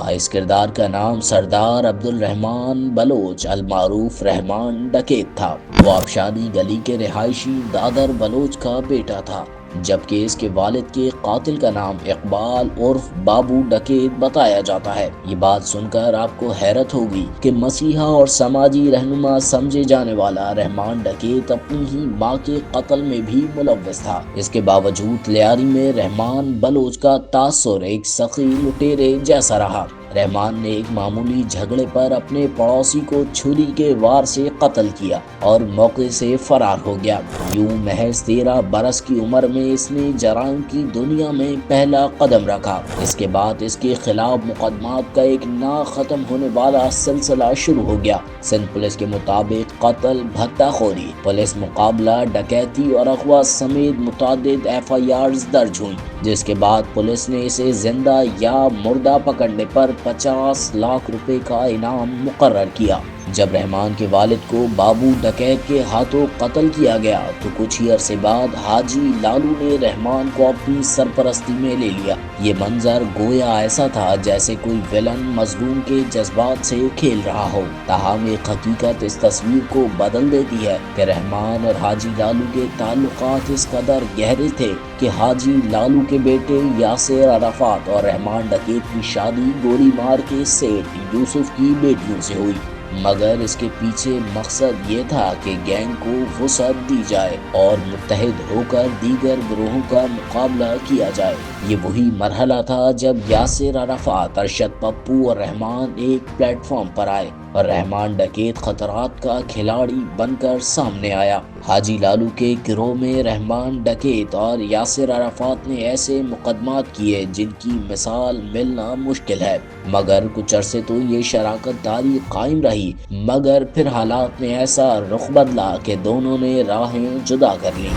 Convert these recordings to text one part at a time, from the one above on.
اس کردار کا نام سردار عبدالرحمان بلوچ المعروف رحمان ڈکیت تھا۔ وہ آبشاری گلی کے رہائشی دادر بلوچ کا بیٹا تھا، جبکہ اس کے والد کے قاتل کا نام اقبال عرف بابو ڈکیت بتایا جاتا ہے۔ یہ بات سن کر آپ کو حیرت ہوگی کہ مسیحا اور سماجی رہنما سمجھے جانے والا رحمان ڈکیت اپنی ہی ماں کے قتل میں بھی ملوث تھا۔ اس کے باوجود لیاری میں رحمان بلوچ کا تاثر ایک سخی لٹیرے جیسا رہا۔ رحمان نے ایک معمولی جھگڑے پر اپنے پڑوسی کو چھری کے وار سے قتل کیا اور موقع سے فرار ہو گیا۔ یوں محض 13 برس کی عمر میں اس نے جرائم کی دنیا میں پہلا قدم رکھا۔ اس کے بعد اس کے خلاف مقدمات کا ایک نہ ختم ہونے والا سلسلہ شروع ہو گیا۔ سندھ پولیس کے مطابق قتل، بھتہ خوری، پولیس مقابلہ، ڈکیتی اور اغوا سمیت متعدد FIRs درج ہوئیں، جس کے بعد پولیس نے اسے زندہ یا مردہ پکڑنے پر 50 لاکھ روپے کا انعام مقرر کیا۔ جب رحمان کے والد کو بابو ڈکیت کے ہاتھوں قتل کیا گیا تو کچھ ہی عرصے بعد حاجی لالو نے رحمان کو اپنی سرپرستی میں لے لیا۔ یہ منظر گویا ایسا تھا جیسے کوئی ویلن مظلوم کے جذبات سے کھیل رہا ہو، تاہم ایک حقیقت اس تصویر کو بدل دیتی ہے کہ رحمان اور حاجی لالو کے تعلقات اس قدر گہرے تھے کہ حاجی لالو کے بیٹے یاسر عرفات اور رحمان ڈکیت کی شادی گولی مار کے سیٹ یوسف کی بیٹیوں سے ہوئی، مگر اس کے پیچھے مقصد یہ تھا کہ گینگ کو وسعت دی جائے اور متحد ہو کر دیگر گروہوں کا مقابلہ کیا جائے۔ یہ وہی مرحلہ تھا جب یاسر عرفات، ارشد پپو اور رحمان ایک پلیٹ فارم پر آئے اور رحمان ڈکیت خطرات کا کھلاڑی بن کر سامنے آیا۔ حاجی لالو کے گروہ میں رحمان ڈکیت اور یاسر عرفات نے ایسے مقدمات کیے جن کی مثال ملنا مشکل ہے، مگر کچھ عرصے تو یہ شراکت داری قائم رہی، مگر پھر حالات نے ایسا رخ بدلا کہ دونوں نے راہیں جدا کر لیں۔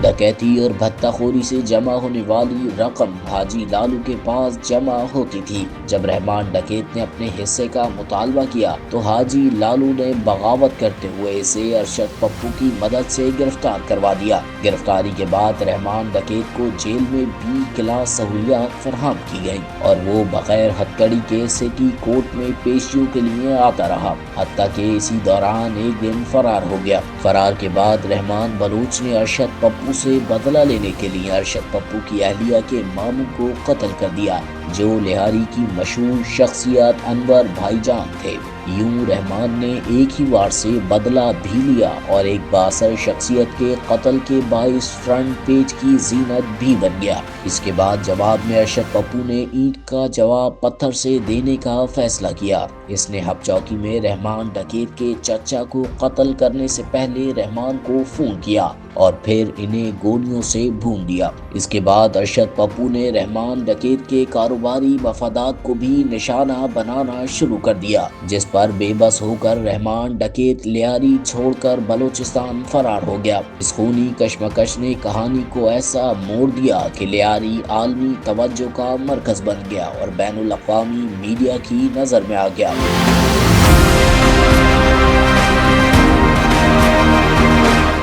ڈکیتی اور بھتہ خوری سے جمع ہونے والی رقم حاجی لالو کے پاس جمع ہوتی تھی۔ جب رحمان ڈکیت نے اپنے حصے کا مطالبہ کیا تو حاجی لالو نے بغاوت کرتے ہوئے اسے ارشد پپو کی مدد سے گرفتار کروا دیا۔ گرفتاری کے بعد رحمان ڈکیت کو جیل میں بھی کلاس سہولیات فراہم کی گئیں اور وہ بغیر ہتکڑی کے سٹی کورٹ میں پیشیوں کے لیے آتا رہا، حتیٰ کہ اسی دوران ایک دن فرار ہو گیا۔ فرار کے بعد رحمان بلوچ نے ارشد پپو سے بدلہ لینے کے لیے ارشد پپو کی اہلیہ کے ماموں کو قتل کر دیا، جو لہاری کی مشہور شخصیت انور بھائی جان تھے۔ یوں رحمان نے ایک ہی وار سے بدلہ بھی لیا اور ایک بااثر شخصیت کے قتل کے باعث فرنٹ پیج کی زینت بھی بن گیا۔ اس کے بعد جواب میں ارشد پپو نے اینٹ کا جواب پتھر سے دینے کا فیصلہ کیا۔ اس نے ہب چوکی میں رحمان ڈکیت کے چچا کو قتل کرنے سے پہلے رحمان کو فون کیا اور پھر انہیں گولیوں سے بھون دیا۔ اس کے بعد ارشد پپو نے رحمان ڈکیت کے کاروباری مفادات کو بھی نشانہ بنانا شروع کر دیا، جس پر بے بس ہو کر رحمان ڈکیت لیاری چھوڑ کر بلوچستان فرار ہو گیا۔ اس خونی کشمکش نے کہانی کو ایسا موڑ دیا کہ لیاری عالمی توجہ کا مرکز بن گیا اور بین الاقوامی میڈیا کی نظر میں آ گیا۔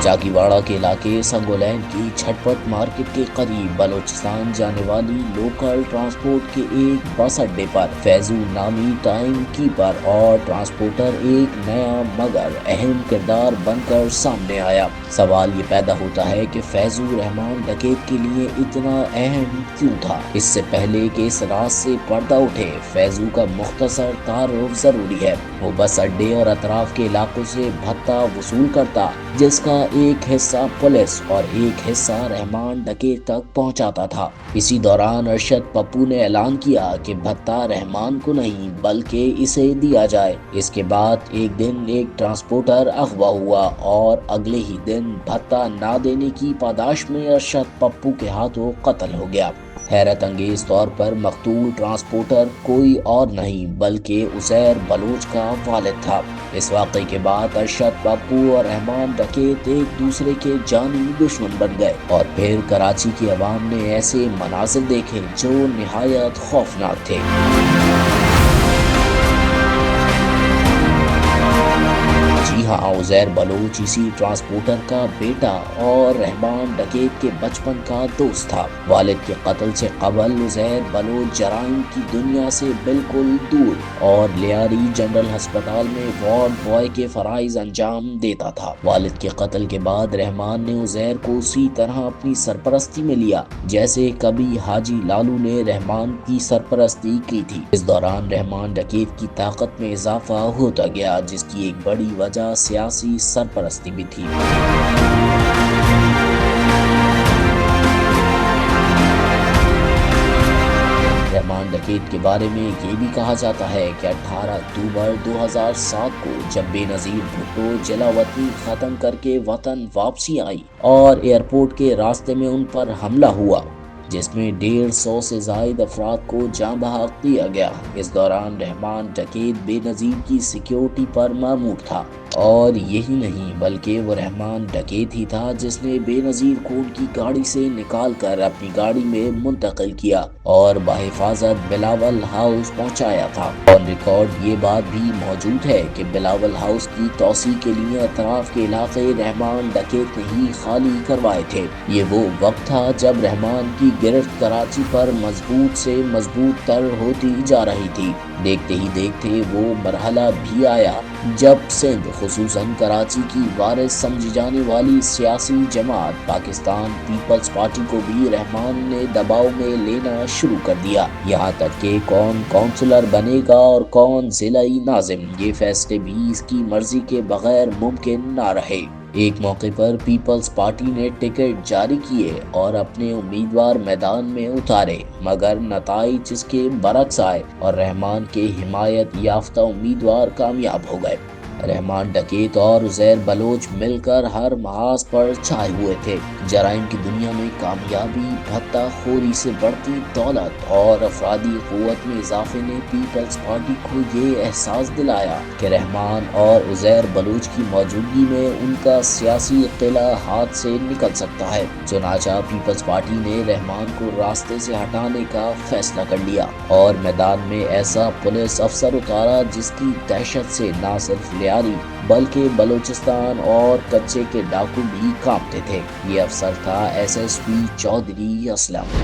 جاگیواڑہ کے علاقے سنگولین کی چھٹ پٹ مارکیٹ کے قریب بلوچستان جانے والی لوکل ٹرانسپورٹ کے ایک بس اڈے پر فیضو نامی ٹائم کیپر اور ٹرانسپورٹر ایک نیا مگر اہم کردار بن کر سامنے آیا۔ سوال یہ پیدا ہوتا ہے کہ فیضو رحمان ڈکیت کے لیے اتنا اہم کیوں تھا؟ اس سے پہلے کہ اس راز سے پردہ اٹھے، فیضو کا مختصر تعارف ضروری ہے۔ وہ بس اڈے اور اطراف کے علاقوں سے بھتہ وصول کرتا، جس کا ایک حصہ پولیس اور ایک حصہ رحمان ڈکیت تک پہنچاتا تھا۔ اسی دوران ارشد پپو نے اعلان کیا کہ بھتہ رحمان کو نہیں بلکہ اسے دیا جائے۔ اس کے بعد ایک دن ایک ٹرانسپورٹر اغوا ہوا اور اگلے ہی دن بھتہ نہ دینے کی پاداش میں ارشد پپو کے ہاتھوں قتل ہو گیا۔ حیرت انگیز طور پر مقتول ٹرانسپورٹر کوئی اور نہیں بلکہ عزیر بلوچ کا والد تھا۔ اس واقعے کے بعد ارشد پپو اور رحمان ڈکیت ایک دوسرے کے جانی دشمن بن گئے اور پھر کراچی کی عوام نے ایسے مناظر دیکھے جو نہایت خوفناک تھے۔ جی ہاں، عزیر بلوچ اسی ٹرانسپورٹر کا بیٹا اور رحمان ڈکیت کے بچپن کا دوست تھا۔ والد کے قتل سے قبل عزیر بلوچ جرائم کی دنیا سے بالکل دور اور لیاری جنرل ہسپتال میں وارڈ بوائے کے فرائض انجام دیتا تھا۔ والد کے قتل کے بعد رحمان نے عزیر کو اسی طرح اپنی سرپرستی میں لیا جیسے کبھی حاجی لالو نے رحمان کی سرپرستی کی تھی۔ اس دوران رحمان ڈکیت کی طاقت میں اضافہ ہوتا گیا، جس کی ایک بڑی وجہ سیاسی سرپرستی بھی تھی۔ رحمان ڈکیت کے بارے میں یہ بھی کہا جاتا ہے کہ 18 اکتوبر 2007 کو جب بے نظیر بھٹو جلا وطنی ختم کر کے وطن واپسی آئی اور ایئرپورٹ کے راستے میں ان پر حملہ ہوا، جس میں 150 سے زائد افراد کو جاں بحق دیا گیا۔ اس دوران رحمان ڈکیت بے نظیر کی سیکیورٹی پر مامور تھا، اور یہی نہیں بلکہ وہ رحمان ڈکیت ہی تھا جس نے بے نظیر کو ان کی گاڑی سے نکال کر اپنی گاڑی میں منتقل کیا اور بحفاظت بلاول ہاؤس پہنچایا تھا۔ آن ریکارڈ یہ بات بھی موجود ہے کہ بلاول ہاؤس کی توسیع کے لیے اطراف کے علاقے رحمان ڈکیت نے ہی خالی کروائے تھے۔ یہ وہ وقت تھا جب رحمان کی گرفت کراچی پر مضبوط سے مضبوط تر ہوتی جا رہی تھی۔ دیکھتے ہی دیکھتے وہ مرحلہ بھی آیا جب سندھ خصوصاً کراچی کی وارث سمجھی جانے والی سیاسی جماعت پاکستان پیپلز پارٹی کو بھی رحمان نے دباؤ میں لینا شروع کر دیا۔ یہاں تک کہ کون کونسلر بنے گا اور کون ضلعی ناظم، یہ فیصلے بھی اس کی مرضی کے بغیر ممکن نہ رہے۔ ایک موقع پر پیپلز پارٹی نے ٹکٹ جاری کیے اور اپنے امیدوار میدان میں اتارے، مگر نتائج اس کے برعکس آئے اور رحمان کے حمایت یافتہ امیدوار کامیاب ہو گئے۔ رحمان ڈکیت اور عزیر بلوچ مل کر ہر محاذ پر چھائے ہوئے تھے۔ جرائم کی دنیا میں کامیابی، بھتہ خوری سے بڑھتی دولت اور افرادی قوت میں اضافے نے پیپلز پارٹی کو یہ احساس دلایا کہ رحمان اور عزیر بلوچ کی موجودگی میں ان کا سیاسی قلعہ ہاتھ سے نکل سکتا ہے۔ چنانچہ پیپلز پارٹی نے رحمان کو راستے سے ہٹانے کا فیصلہ کر لیا اور میدان میں ایسا پولیس افسر اتارا جس کی دہشت سے نہ صرف لیاری بلکہ بلوچستان اور کچے کے ڈاکو بھی کانپتے تھے۔ یہ افسر تھا S S P Chaudhry Aslam.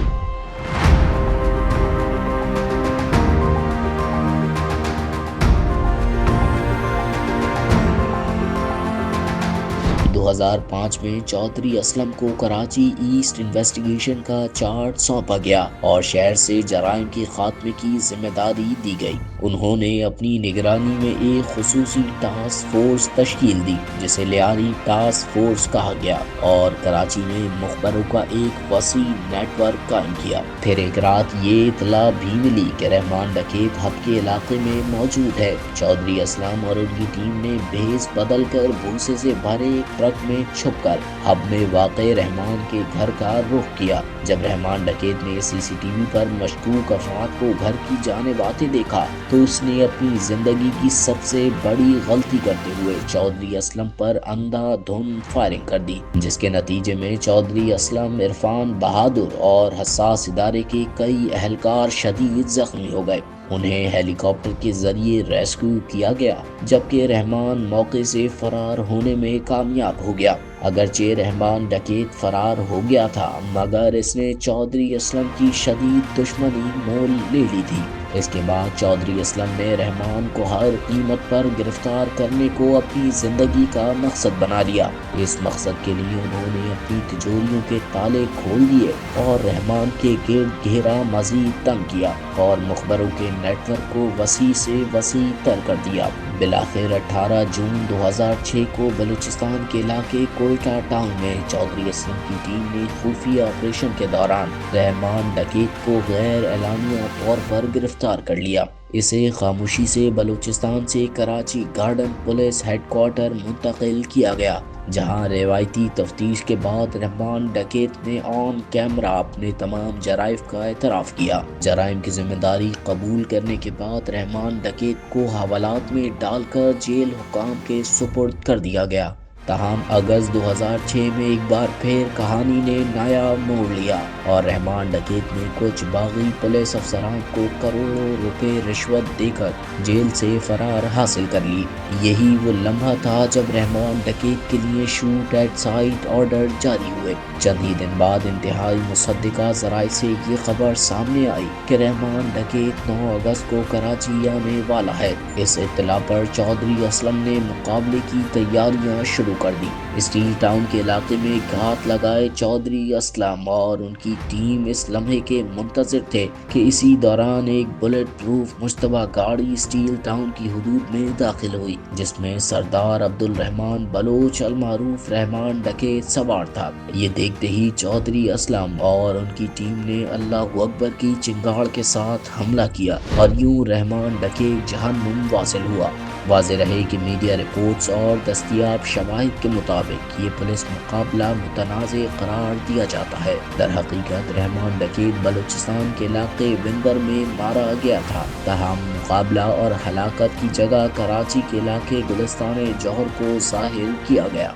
2005 میں چودھری اسلم کو کراچی ایسٹ انویسٹیگیشن کا چارج سونپا گیا اور شہر سے جرائم کے خاتمے کی ذمہ داری دی گئی۔ انہوں نے اپنی نگرانی میں ایک خصوصی ٹاسک فورس تشکیل دی جسے لیاری ٹاسک فورس کہا گیا اور کراچی میں مخبروں کا ایک وسیع نیٹ ورک قائم کیا۔ پھر ایک رات یہ اطلاع بھی ملی کہ رحمان ڈکیت ہب کے علاقے میں موجود ہے۔ چودھری اسلم اور ان کی ٹیم نے بھیس بدل کر بھوسے سے بھرے ایک ٹرک میں چھپ کر ہب میں واقع رحمان کے گھر کا رخ کیا۔ جب رحمان ڈکیت نے سی سی ٹی وی پر مشکوک افراد کو گھر کی جانب آتے دیکھا تو اس نے اپنی زندگی کی سب سے بڑی غلطی کرتے ہوئے چودھری اسلم پر اندھا دھند فائرنگ کر دی، جس کے نتیجے میں چودھری اسلم، عرفان بہادر اور حساس ادارے کے کئی اہلکار شدید زخمی ہو گئے۔ انہیں ہیلی کاپٹر کے ذریعے ریسکیو کیا گیا جبکہ رحمان موقع سے فرار ہونے میں کامیاب ہو گیا۔ اگرچہ رحمان ڈکیت فرار ہو گیا تھا مگر اس نے چودھری اسلم کی شدید دشمنی مول لے لی تھی۔ اس کے بعد چودھری اسلم نے رحمان کو ہر قیمت پر گرفتار کرنے کو اپنی زندگی کا مقصد بنا لیا۔ اس مقصد کے لیے انہوں نے اپنی تجوریوں کے تالے کھول دیے اور رحمان کے گرد گھیرا مزید تنگ کیا اور مخبروں کے نیٹ ورک کو وسیع سے وسیع تر کر دیا۔ بالآخر 18 جون 2006 کو بلوچستان کے علاقے کوئٹہ ٹاؤن میں چودھری اسلم کی ٹیم نے خفیہ آپریشن کے دوران رحمان ڈکیت کو غیر اعلانیہ طور پر گرفتار کر لیا۔ اسے خاموشی سے بلوچستان سے Karachi garden police headquarter منتقل کیا گیا، جہاں روایتی تفتیش کے بعد رحمان ڈکیت نے آن کیمرہ اپنے تمام جرائم کا اعتراف کیا۔ جرائم کی ذمہ داری قبول کرنے کے بعد رحمان ڈکیت کو حوالات میں ڈال کر جیل حکام کے سپرد کر دیا گیا۔ تاہم اگست 2006 میں ایک بار پھر کہانی نے نیا موڑ لیا اور رحمان ڈکیت نے کچھ باغی پولیس افسران کو کروڑوں روپے رشوت دے کر جیل سے فرار حاصل کر لی۔ یہی وہ لمحہ تھا جب رحمان ڈکیت کے لیے شوٹ ایٹ سائٹ آرڈر جاری ہوئے۔ چند ہی دن بعد انتہائی مصدقہ ذرائع سے یہ خبر سامنے آئی کہ رحمان ڈکیت 9 اگست کو کراچی آنے والا ہے۔ اس اطلاع پر چودھری اسلم نے مقابلے کی تیاریاں شروع کر دی۔ اسٹیل ٹاؤن کے علاقے میں گھات لگائے چودھری اسلم اور ان کی ٹیم اس لمحے کے منتظر تھے کہ اسی دوران ایک بلٹ پروف مشتبہ گاڑی اسٹیل ٹاؤن کی حدود میں داخل ہوئی، جس میں سردار عبد الرحمان بلوچ المعروف رحمان ڈکیت سوار تھا۔ یہ دیکھتے ہی چودھری اسلم اور ان کی ٹیم نے اللہ اکبر کی چنگاڑ کے ساتھ حملہ کیا اور یوں رحمان ڈکیت جہنم واصل ہوا۔ واضح رہے کہ میڈیا رپورٹس اور دستیاب شواہد کے مطابق یہ پولیس مقابلہ متنازع قرار دیا جاتا ہے۔ در حقیقت رحمان ڈکیت بلوچستان کے علاقے ونگر میں مارا گیا تھا، تاہم مقابلہ اور ہلاکت کی جگہ کراچی کے علاقے گلستان جوہر کو ظاہر کیا گیا۔